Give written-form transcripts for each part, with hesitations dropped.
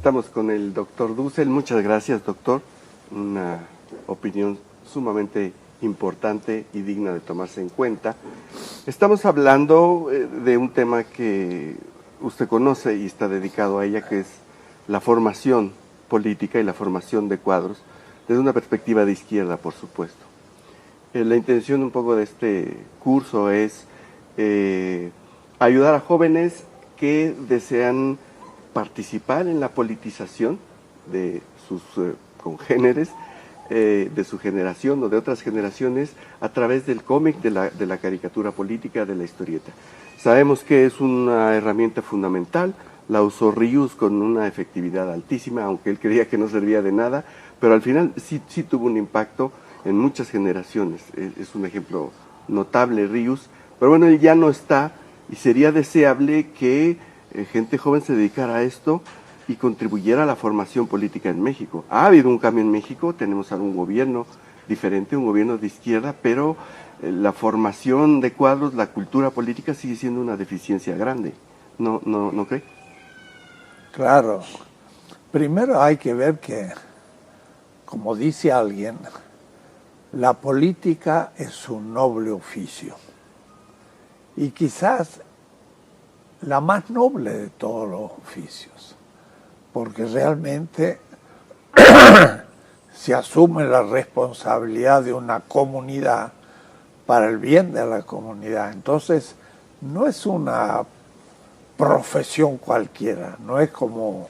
Estamos con el doctor Dussel. Muchas gracias, doctor. Una opinión sumamente importante y digna de tomarse en cuenta. Estamos hablando de un tema que usted conoce y está dedicado a ella, que es la formación política y la formación de cuadros, desde una perspectiva de izquierda, por supuesto. La intención un poco de este curso es ayudar a jóvenes que desean participar en la politización de sus congéneres, de su generación o de otras generaciones, a través del cómic, de la caricatura política, de la historieta. Sabemos que es una herramienta fundamental, la usó Ríos con una efectividad altísima, aunque él creía que no servía de nada, pero al final sí tuvo un impacto en muchas generaciones. Es un ejemplo notable Ríos, pero bueno, él ya no está y sería deseable que gente joven se dedicara a esto y contribuyera a la formación política en México. Ha habido un cambio en México, tenemos algún gobierno diferente, un gobierno de izquierda, pero la formación de cuadros, la cultura política sigue siendo una deficiencia grande. ¿No cree? Claro. Primero hay que ver que, como dice alguien, la política es un noble oficio. Y quizás la más noble de todos los oficios, porque realmente se asume la responsabilidad de una comunidad para el bien de la comunidad. Entonces, no es una profesión cualquiera, no es como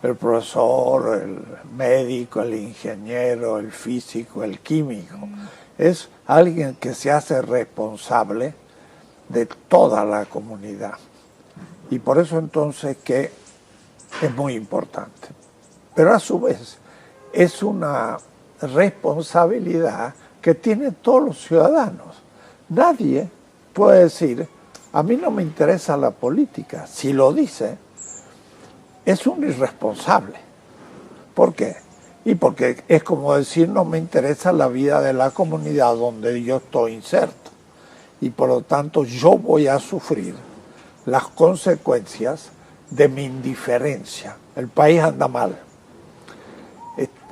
el profesor, el médico, el ingeniero, el físico, el químico. Es alguien que se hace responsable de toda la comunidad. Y por eso entonces que es muy importante. Pero a su vez es una responsabilidad que tienen todos los ciudadanos. Nadie puede decir, a mí no me interesa la política. Si lo dice, es un irresponsable. ¿Por qué? Y porque es como decir, no me interesa la vida de la comunidad donde yo estoy inserto. Y por lo tanto yo voy a sufrir las consecuencias de mi indiferencia. El país anda mal.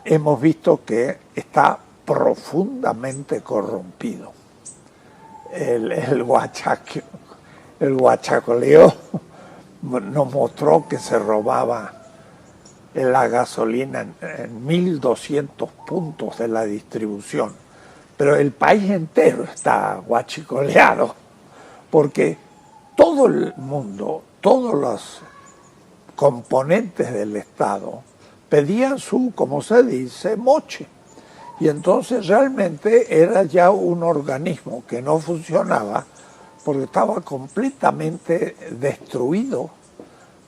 Hemos visto que está profundamente corrompido. El guachacoleo nos mostró que se robaba la gasolina en 1.200 puntos de la distribución. Pero el país entero está guachicoleado porque todo el mundo, todos los componentes del Estado pedían su, como se dice, moche. Y entonces realmente era ya un organismo que no funcionaba porque estaba completamente destruido,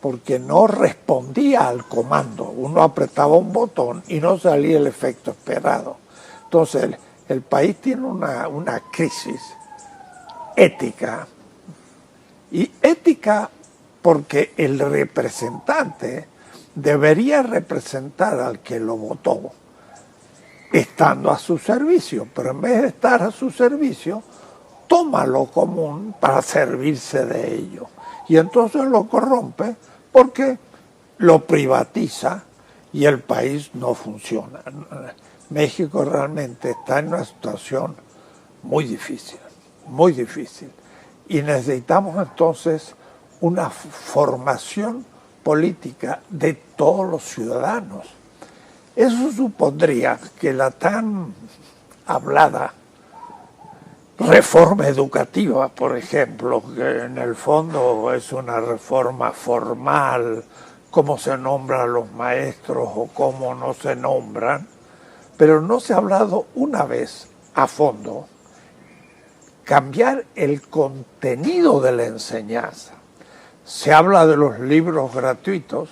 porque no respondía al comando. Uno apretaba un botón y no salía el efecto esperado. Entonces el país tiene una crisis ética. Y ética porque el representante debería representar al que lo votó estando a su servicio, pero en vez de estar a su servicio, toma lo común para servirse de ello. Y entonces lo corrompe porque lo privatiza y el país no funciona. México realmente está en una situación muy difícil, muy difícil. Y necesitamos entonces una formación política de todos los ciudadanos. Eso supondría que la tan hablada reforma educativa, por ejemplo, que en el fondo es una reforma formal, cómo se nombran a los maestros o cómo no se nombran, pero no se ha hablado una vez a fondo cambiar el contenido de la enseñanza. Se habla de los libros gratuitos,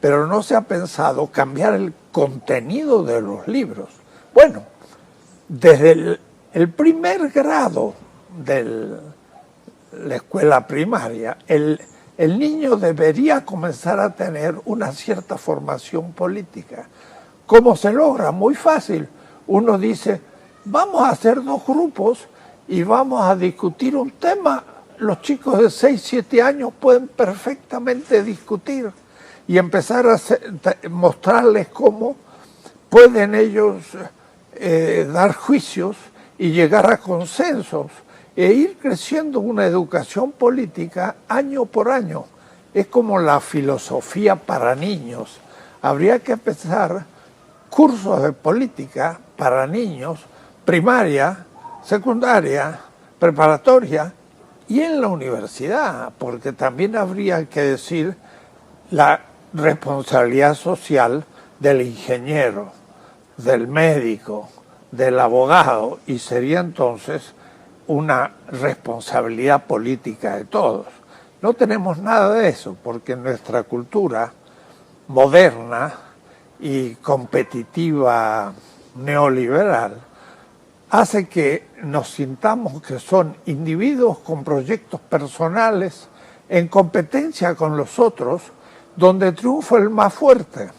pero no se ha pensado cambiar el contenido de los libros. Bueno, desde el primer grado de la escuela primaria, el niño debería comenzar a tener una cierta formación política. ¿Cómo se logra? Muy fácil. Uno dice, vamos a hacer 2 grupos y vamos a discutir un tema. Los chicos de 6, 7 años pueden perfectamente discutir. y empezar a mostrarles cómo pueden ellos dar juicios y llegar a consensos e ir creciendo una educación política año por año. Es como la filosofía para niños. Habría que empezar cursos de política para niños, primaria, secundaria, preparatoria y en la universidad, porque también habría que decir la responsabilidad social del ingeniero, del médico, del abogado, y sería entonces una responsabilidad política de todos. No tenemos nada de eso, porque nuestra cultura moderna y competitiva neoliberal hace que nos sintamos que son individuos con proyectos personales en competencia con los otros, donde triunfa el más fuerte.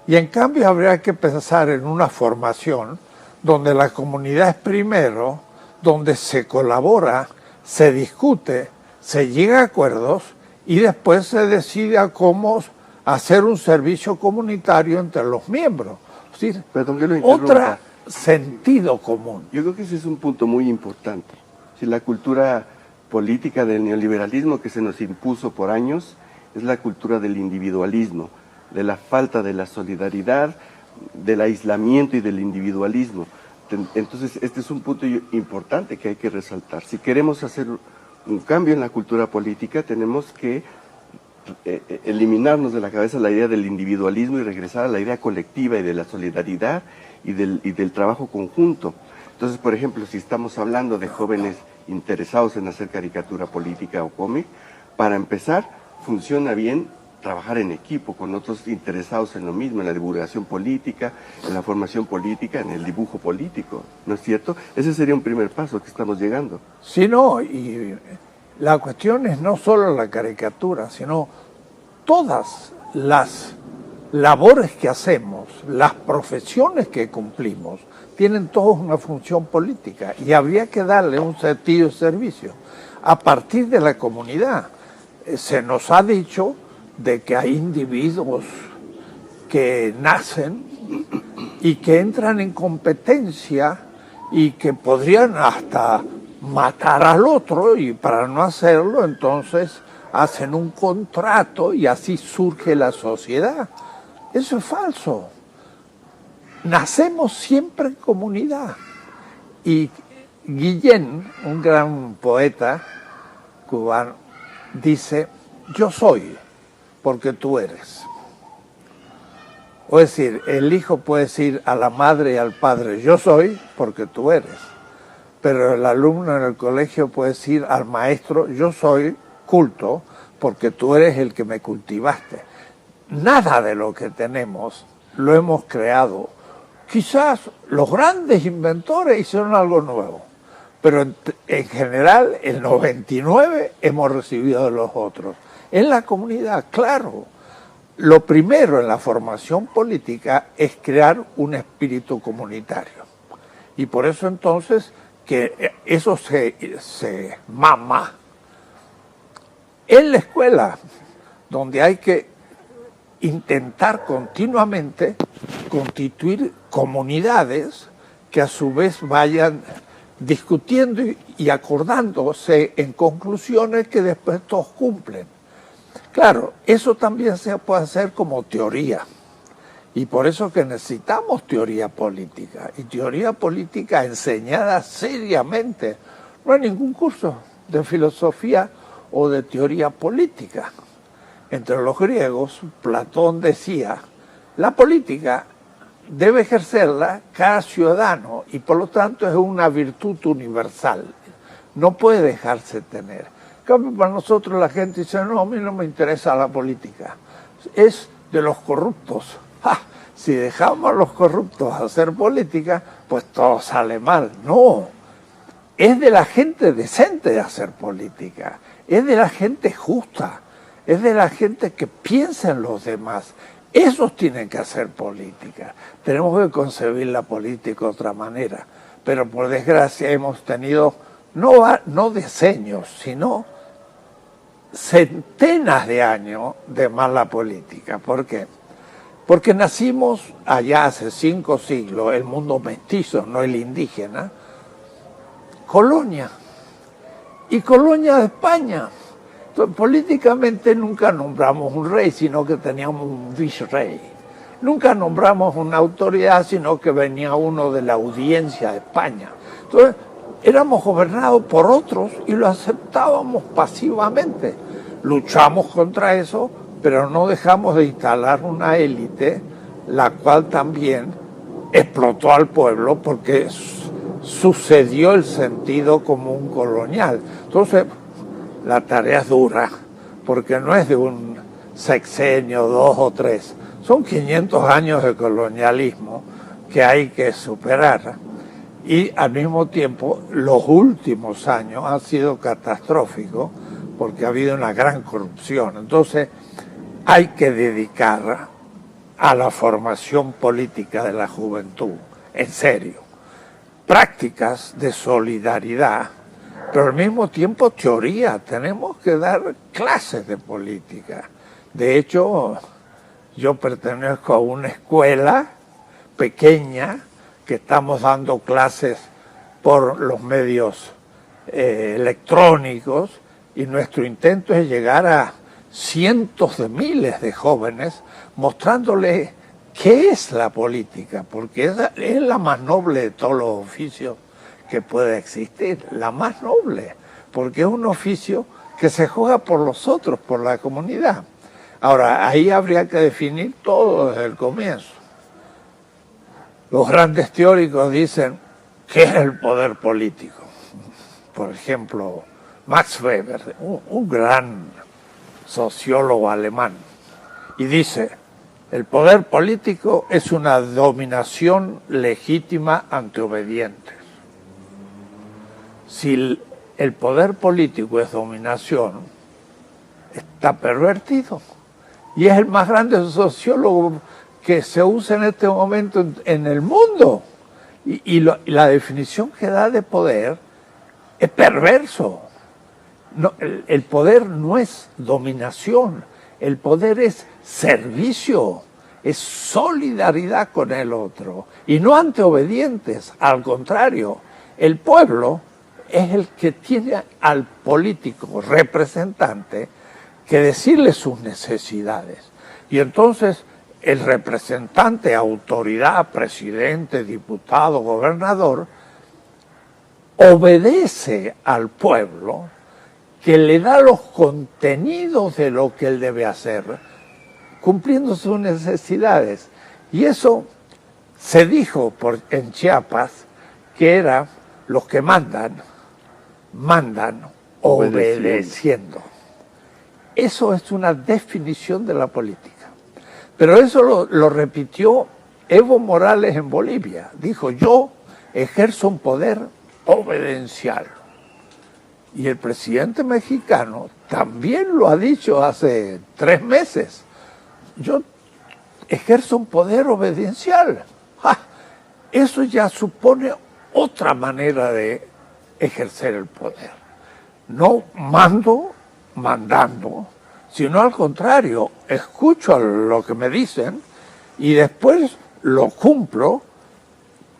Y en cambio habría que pensar en una formación donde la comunidad es primero, donde se colabora, se discute, se llega a acuerdos y después se decide a cómo hacer un servicio comunitario entre los miembros. Es decir, perdón que lo interrumpa. Otro sentido común. Yo creo que ese es un punto muy importante. Si la cultura política del neoliberalismo que se nos impuso por años es la cultura del individualismo, de la falta de la solidaridad, del aislamiento y del individualismo. Entonces, este es un punto importante que hay que resaltar. Si queremos hacer un cambio en la cultura política, tenemos que eliminarnos de la cabeza la idea del individualismo y regresar a la idea colectiva y de la solidaridad y del trabajo conjunto. Entonces, por ejemplo, si estamos hablando de jóvenes interesados en hacer caricatura política o cómic, para empezar, funciona bien trabajar en equipo con otros interesados en lo mismo, en la divulgación política, en la formación política, en el dibujo político, ¿no es cierto? Ese sería un primer paso que estamos llegando. Sí, no, y la cuestión es no solo la caricatura, sino todas las labores que hacemos, las profesiones que cumplimos, tienen todos una función política y habría que darle un sentido de servicio a partir de la comunidad. Se nos ha dicho de que hay individuos que nacen y que entran en competencia y que podrían hasta matar al otro, y para no hacerlo entonces hacen un contrato y así surge la sociedad. Eso es falso. Nacemos siempre en comunidad. Y Guillén, un gran poeta cubano, dice: yo soy porque tú eres. O es decir, el hijo puede decir a la madre y al padre: yo soy porque tú eres. Pero el alumno en el colegio puede decir al maestro: yo soy culto porque tú eres el que me cultivaste. Nada de lo que tenemos lo hemos creado. Quizás los grandes inventores hicieron algo nuevo, pero en general el 99% hemos recibido de los otros. En la comunidad, claro, lo primero en la formación política es crear un espíritu comunitario. Y por eso entonces que eso se mama en la escuela, donde hay que intentar continuamente constituir comunidades que a su vez vayan discutiendo y acordándose en conclusiones que después todos cumplen. Claro, eso también se puede hacer como teoría, y por eso que necesitamos teoría política, y teoría política enseñada seriamente. No hay ningún curso de filosofía o de teoría política. Entre los griegos, Platón decía: la política debe ejercerla cada ciudadano y por lo tanto es una virtud universal, no puede dejarse tener. En cambio, para nosotros la gente dice: no, a mí no me interesa la política, es de los corruptos. ¡Ja! Si dejamos a los corruptos hacer política, pues todo sale mal. No, es de la gente decente hacer política, es de la gente justa, es de la gente que piensa en los demás. Esos tienen que hacer política. Tenemos que concebir la política de otra manera. Pero por desgracia hemos tenido no diseños, sino centenas de años de mala política. ¿Por qué? Porque nacimos allá hace 5 siglos, el mundo mestizo, no el indígena, colonia, y colonia de España. Entonces, políticamente nunca nombramos un rey, sino que teníamos un vicerrey. Nunca nombramos una autoridad, sino que venía uno de la audiencia de España. Entonces, éramos gobernados por otros y lo aceptábamos pasivamente. Luchamos contra eso, pero no dejamos de instalar una élite, la cual también explotó al pueblo porque sucedió el sentido común colonial. Entonces, la tarea es dura, porque no es de un sexenio, 2 o 3. Son 500 años de colonialismo que hay que superar. Y al mismo tiempo, los últimos años han sido catastróficos porque ha habido una gran corrupción. Entonces, hay que dedicar a la formación política de la juventud, en serio. Prácticas de solidaridad, pero al mismo tiempo teoría. Tenemos que dar clases de política. De hecho, yo pertenezco a una escuela pequeña que estamos dando clases por los medios electrónicos, y nuestro intento es llegar a cientos de miles de jóvenes mostrándoles qué es la política, porque es la más noble de todos los oficios que puede existir, la más noble, porque es un oficio que se juega por los otros, por la comunidad. Ahora, ahí habría que definir todo desde el comienzo. Los grandes teóricos dicen, ¿qué es el poder político? Por ejemplo, Max Weber, un gran sociólogo alemán, y dice, el poder político es una dominación legítima ante obedientes. Si el poder político es dominación, está pervertido. Y es el más grande sociólogo que se usa en este momento en el mundo. Y la definición que da de poder es perverso. No, el poder no es dominación, el poder es servicio, es solidaridad con el otro, y no ante obedientes. Al contrario, el pueblo es el que tiene al político representante que decirle sus necesidades. Y entonces el representante, autoridad, presidente, diputado, gobernador, obedece al pueblo, que le da los contenidos de lo que él debe hacer, cumpliendo sus necesidades. Y eso se dijo en Chiapas, que era los que mandan obedeciendo. Eso es una definición de la política. Pero eso lo repitió Evo Morales en Bolivia. Dijo, yo ejerzo un poder obedencial. Y el presidente mexicano también lo ha dicho hace 3 meses. Yo ejerzo un poder obediencial. Eso ya supone otra manera de ejercer el poder. No mandando, sino al contrario, escucho lo que me dicen y después lo cumplo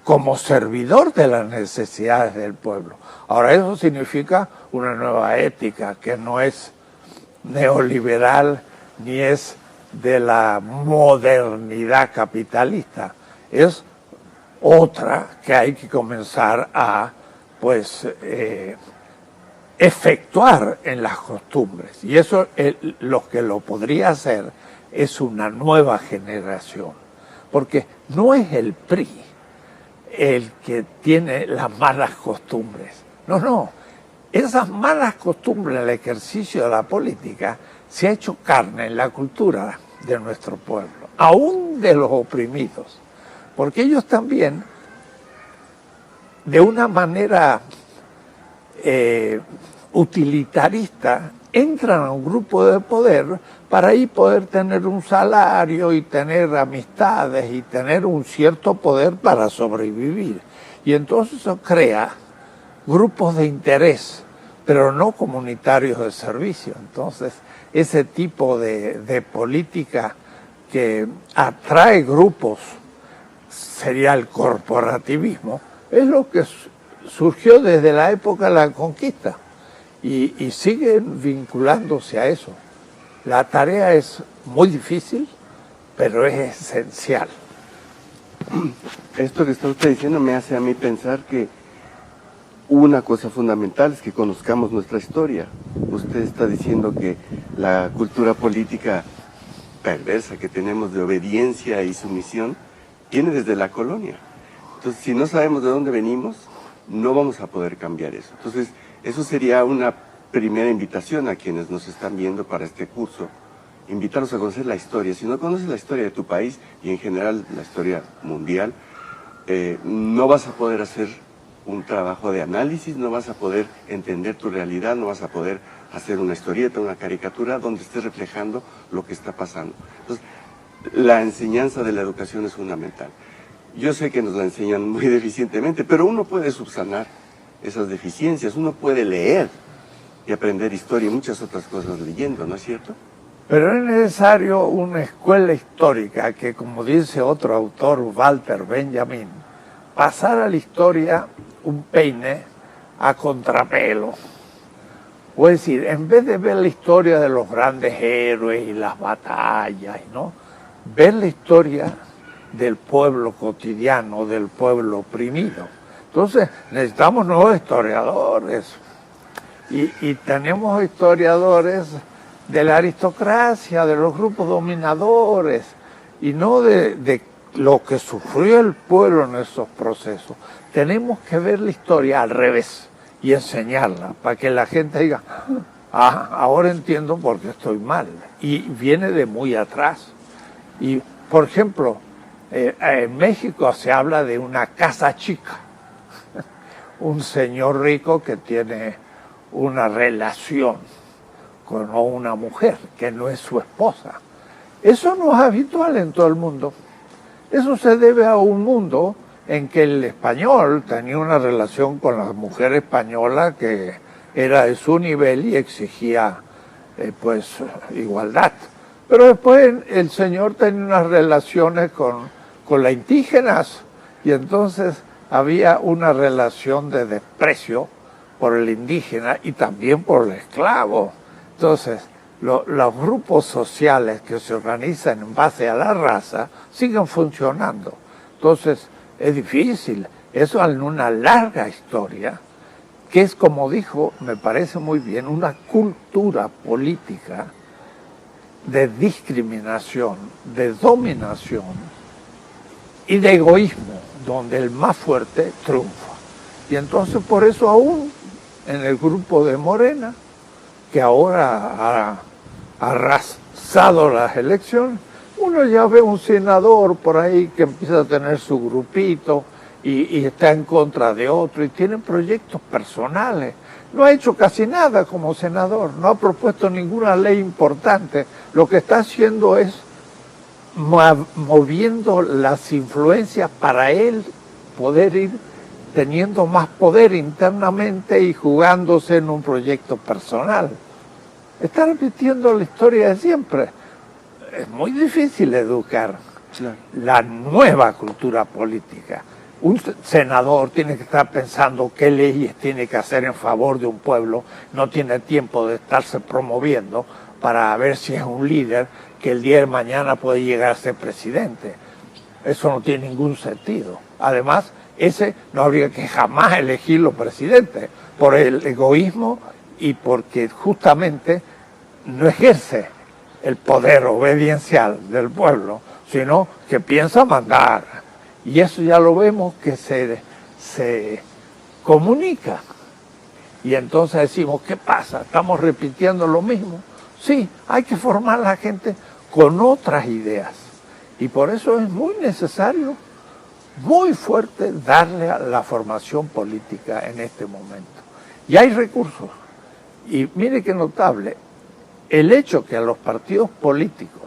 como servidor de las necesidades del pueblo. Ahora, eso significa una nueva ética que no es neoliberal ni es de la modernidad capitalista. Es otra que hay que comenzar a efectuar en las costumbres. Y eso lo que lo podría hacer es una nueva generación. Porque no es el PRI el que tiene las malas costumbres. No. Esas malas costumbres, el ejercicio de la política, se ha hecho carne en la cultura de nuestro pueblo, aún de los oprimidos. Porque ellos también, de una manera utilitarista, entran a un grupo de poder para ahí poder tener un salario y tener amistades y tener un cierto poder para sobrevivir. Y entonces eso crea grupos de interés pero no comunitarios de servicio. Entonces, ese tipo de política que atrae grupos, sería el corporativismo, es lo que surgió desde la época de la conquista y sigue vinculándose a eso. La tarea es muy difícil, pero es esencial. Esto que está usted diciendo me hace a mí pensar que una cosa fundamental es que conozcamos nuestra historia. Usted está diciendo que la cultura política perversa que tenemos de obediencia y sumisión viene desde la colonia. Entonces, si no sabemos de dónde venimos, no vamos a poder cambiar eso. Entonces, eso sería una primera invitación a quienes nos están viendo para este curso. Invitarlos a conocer la historia. Si no conoces la historia de tu país y en general la historia mundial, no vas a poder hacer un trabajo de análisis, no vas a poder entender tu realidad, no vas a poder hacer una historieta, una caricatura donde estés reflejando lo que está pasando. Entonces, la enseñanza de la educación es fundamental. Yo sé que nos la enseñan muy deficientemente, pero uno puede subsanar esas deficiencias, uno puede leer y aprender historia y muchas otras cosas leyendo, ¿no es cierto? Pero es necesario una escuela histórica que, como dice otro autor, Walter Benjamin, pasar a la historia un peine a contrapelo. O es decir, en vez de ver la historia de los grandes héroes y las batallas, ¿no?, ver la historia del pueblo cotidiano, del pueblo oprimido. Entonces necesitamos nuevos historiadores y tenemos historiadores de la aristocracia, de los grupos dominadores, y no de lo que sufrió el pueblo en esos procesos. Tenemos que ver la historia al revés y enseñarla, para que la gente diga, ahora entiendo por qué estoy mal. Y viene de muy atrás. Y, por ejemplo, en México se habla de una casa chica, un señor rico que tiene una relación con una mujer que no es su esposa. Eso no es habitual en todo el mundo. Eso se debe a un mundo en que el español tenía una relación con la mujer española que era de su nivel y exigía pues igualdad. Pero después el señor tenía unas relaciones con las indígenas y entonces había una relación de desprecio por el indígena y también por el esclavo. Entonces, los grupos sociales que se organizan en base a la raza siguen funcionando. Entonces, es difícil. Eso en una larga historia, que es, como dijo, me parece muy bien, una cultura política de discriminación, de dominación y de egoísmo, donde el más fuerte triunfa. Y entonces por eso aún en el grupo de Morena, que ahora ha arrasado las elecciones, uno ya ve un senador por ahí que empieza a tener su grupito y está en contra de otro y tiene proyectos personales. No ha hecho casi nada como senador, no ha propuesto ninguna ley importante. Lo que está haciendo es moviendo las influencias para él poder ir teniendo más poder internamente y jugándose en un proyecto personal. Está repitiendo la historia de siempre. Es muy difícil educar la nueva cultura política. Un senador tiene que estar pensando qué leyes tiene que hacer en favor de un pueblo, no tiene tiempo de estarse promoviendo para ver si es un líder que el día de mañana puede llegar a ser presidente. Eso no tiene ningún sentido. Además, ese no habría que jamás elegirlo presidente por el egoísmo y porque justamente no ejerce el poder obediencial del pueblo, sino que piensa mandar. Y eso ya lo vemos que se comunica. Y entonces decimos, ¿qué pasa? ¿Estamos repitiendo lo mismo? Sí, hay que formar a la gente con otras ideas. Y por eso es muy necesario, muy fuerte, darle a la formación política en este momento. Y hay recursos. Y mire qué notable, el hecho que a los partidos políticos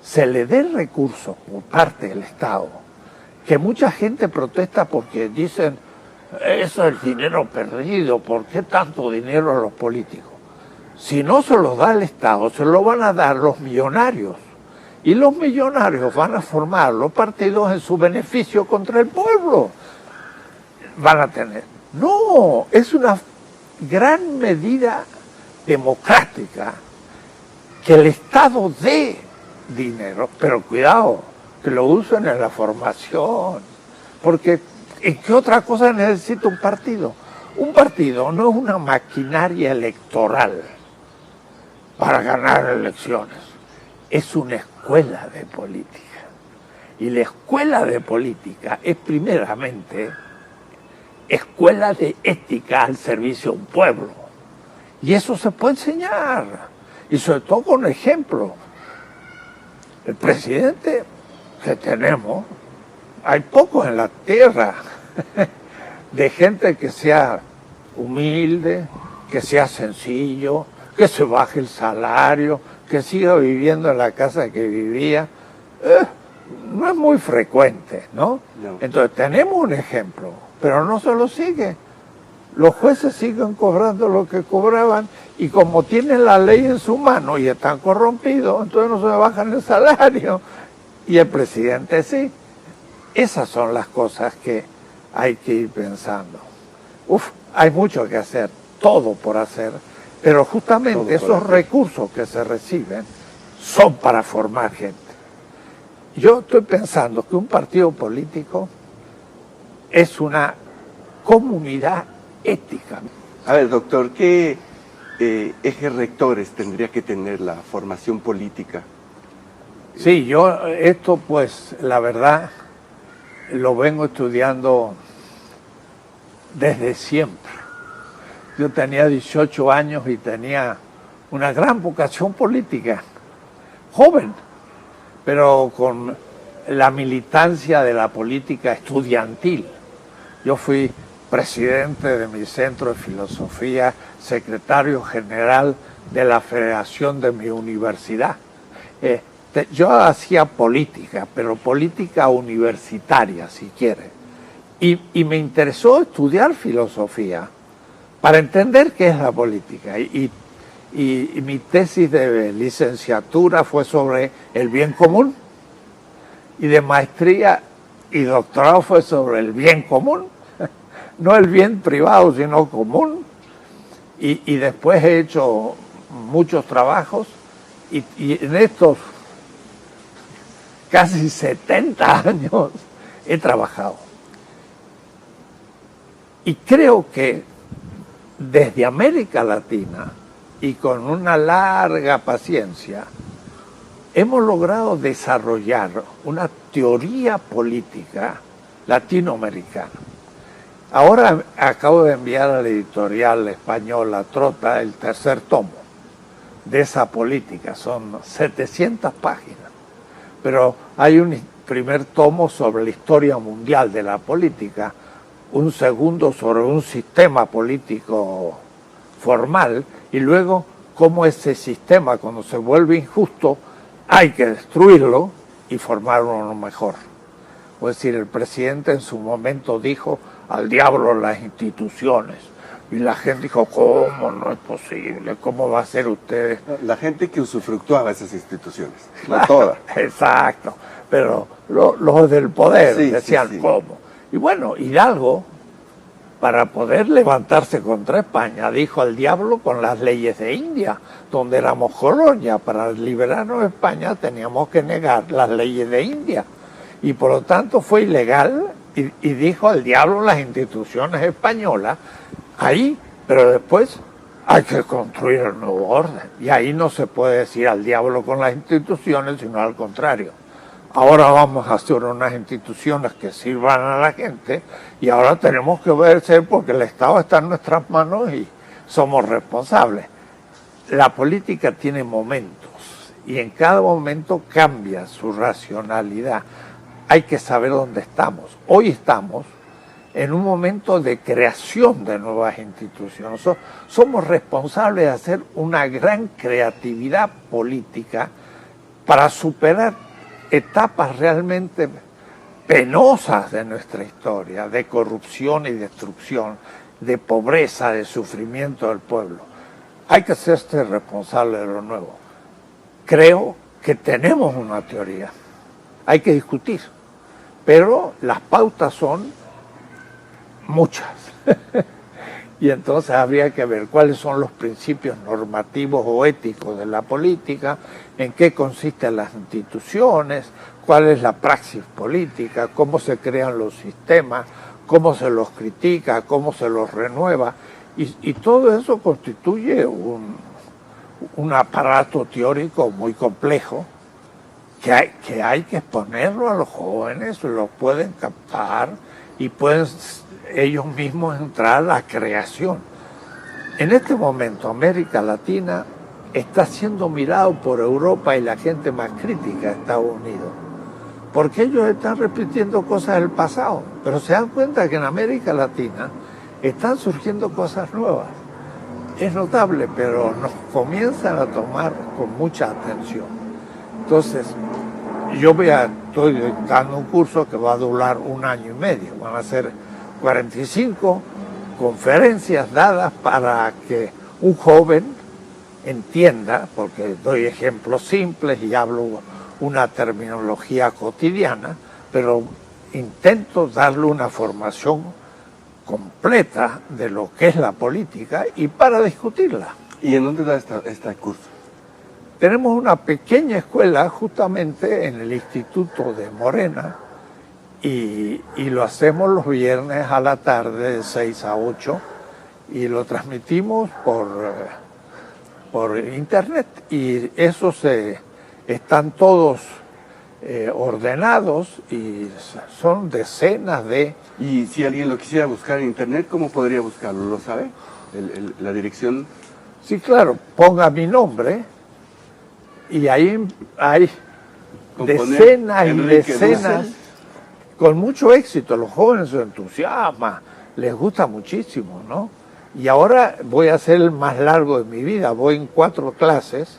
se le den recursos por parte del Estado, que mucha gente protesta porque dicen, eso es dinero perdido, ¿por qué tanto dinero a los políticos? Si no se los da el Estado, se lo van a dar los millonarios. Y los millonarios van a formar los partidos en su beneficio contra el pueblo. Van a tener. No, es una gran medida democrática que el Estado dé dinero, pero cuidado, que lo usen en la formación. Porque ¿en qué otra cosa necesita un partido? Un partido no es una maquinaria electoral para ganar elecciones. Es una escuela de política. Y la escuela de política es primeramente escuela de ética al servicio de un pueblo. Y eso se puede enseñar. Y sobre todo con ejemplo. El presidente que tenemos, hay pocos en la tierra de gente que sea humilde, que sea sencillo, que se baje el salario, que siga viviendo en la casa que vivía. No es muy frecuente, ¿no? No. Entonces tenemos un ejemplo, pero no se lo sigue. Los jueces siguen cobrando lo que cobraban y como tienen la ley en su mano y están corrompidos, entonces no se bajan el salario. Y el presidente sí. Esas son las cosas que hay que ir pensando. Hay mucho que hacer, todo por hacer, pero justamente esos recursos que se reciben son para formar gente. Yo estoy pensando que un partido político es una comunidad ética. A ver, doctor, ¿qué ejes rectores tendría que tener la formación política? Sí, esto pues la verdad lo vengo estudiando desde siempre. Yo tenía 18 años y tenía una gran vocación política, joven, pero con la militancia de la política estudiantil. Yo fui presidente de mi centro de filosofía, secretario general de la federación de mi universidad. Yo hacía política, pero política universitaria, si quiere. Y me interesó estudiar filosofía para entender qué es la política. Y mi tesis de licenciatura fue sobre el bien común, y de maestría y doctorado fue sobre el bien común, no el bien privado, sino común. Y después he hecho muchos trabajos, y en estos casi 70 años he trabajado. Y creo que desde América Latina y con una larga paciencia hemos logrado desarrollar una teoría política latinoamericana. Ahora acabo de enviar a la editorial española Trota el tercer tomo de esa política, son 700 páginas, pero hay un primer tomo sobre la historia mundial de la política, un segundo sobre un sistema político formal, y luego cómo ese sistema, cuando se vuelve injusto, hay que destruirlo y formar uno mejor. Es decir, el presidente en su momento dijo: al diablo las instituciones. Y la gente dijo: ¿cómo? No es posible. ¿Cómo va a ser usted? La gente que usufructuaba esas instituciones, no todas. Exacto. Pero los del poder decían: sí. ¿Cómo? Y bueno, Hidalgo, para poder levantarse contra España, dijo al diablo con las leyes de India, donde éramos colonia. Para liberarnos de España teníamos que negar las leyes de India. Y por lo tanto fue ilegal, y dijo al diablo las instituciones españolas, ahí, pero después hay que construir el nuevo orden. Y ahí no se puede decir al diablo con las instituciones, sino al contrario. Ahora vamos a hacer unas instituciones que sirvan a la gente, y ahora tenemos que obedecer porque el Estado está en nuestras manos y somos responsables. La política tiene momentos y en cada momento cambia su racionalidad. Hay que saber dónde estamos. Hoy estamos en un momento de creación de nuevas instituciones. Somos responsables de hacer una gran creatividad política para superar etapas realmente penosas de nuestra historia, de corrupción y destrucción, de pobreza, de sufrimiento del pueblo. Hay que hacerse responsable de lo nuevo. Creo que tenemos una teoría, hay que discutir, pero las pautas son muchas. Y entonces habría que ver cuáles son los principios normativos o éticos de la política, en qué consisten las instituciones, cuál es la praxis política, cómo se crean los sistemas, cómo se los critica, cómo se los renueva. Y todo eso constituye un aparato teórico muy complejo que hay que exponerlo a los jóvenes, lo pueden captar y pueden ellos mismos entrar a la creación. En este momento América Latina está siendo mirado por Europa y la gente más crítica de Estados Unidos, porque ellos están repitiendo cosas del pasado, pero se dan cuenta que en América Latina están surgiendo cosas nuevas. Es notable, pero nos comienzan a tomar con mucha atención. Entonces, estoy dando un curso que va a durar 1 año y medio, van a ser 45 conferencias dadas para que un joven entienda, porque doy ejemplos simples y hablo una terminología cotidiana, pero intento darle una formación completa de lo que es la política y para discutirla. ¿Y en dónde da este curso? Tenemos una pequeña escuela justamente en el Instituto de Morena y lo hacemos los viernes a la tarde de 6 a 8 y lo transmitimos por internet y están todos ordenados y son decenas de... Y si alguien lo quisiera buscar en internet, ¿cómo podría buscarlo? ¿Lo sabe? La dirección... Sí, claro, ponga mi nombre y ahí hay decenas y decenas, con mucho éxito. Los jóvenes se entusiasman, les gusta muchísimo, ¿no? Y ahora voy a hacer el más largo de mi vida, voy en 4 clases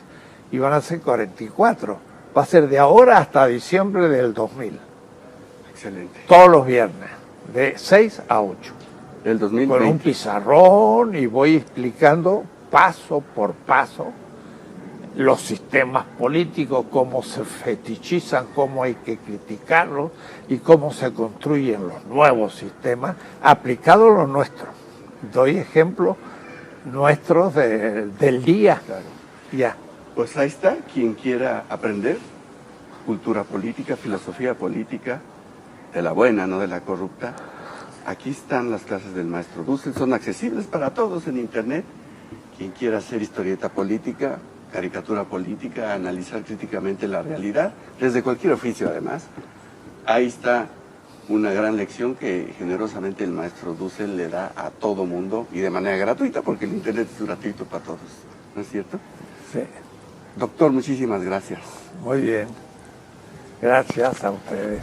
y van a ser 44. Va a ser de ahora hasta diciembre del 2000. Excelente. Todos los viernes, de 6 a 8. El 2020. Con un pizarrón y voy explicando paso por paso los sistemas políticos, cómo se fetichizan, cómo hay que criticarlos y cómo se construyen los nuevos sistemas aplicados a los nuestros. Doy ejemplos nuestros del día. Claro. Ya. Pues ahí está, quien quiera aprender cultura política, filosofía política, de la buena, no de la corrupta. Aquí están las clases del maestro Dussel, son accesibles para todos en internet. Quien quiera hacer historieta política, caricatura política, analizar críticamente la realidad, desde cualquier oficio además, ahí está una gran lección que generosamente el maestro Dussel le da a todo mundo y de manera gratuita, porque el internet es gratuito para todos, ¿no es cierto? Sí. Doctor, muchísimas gracias. Muy bien. Gracias a ustedes.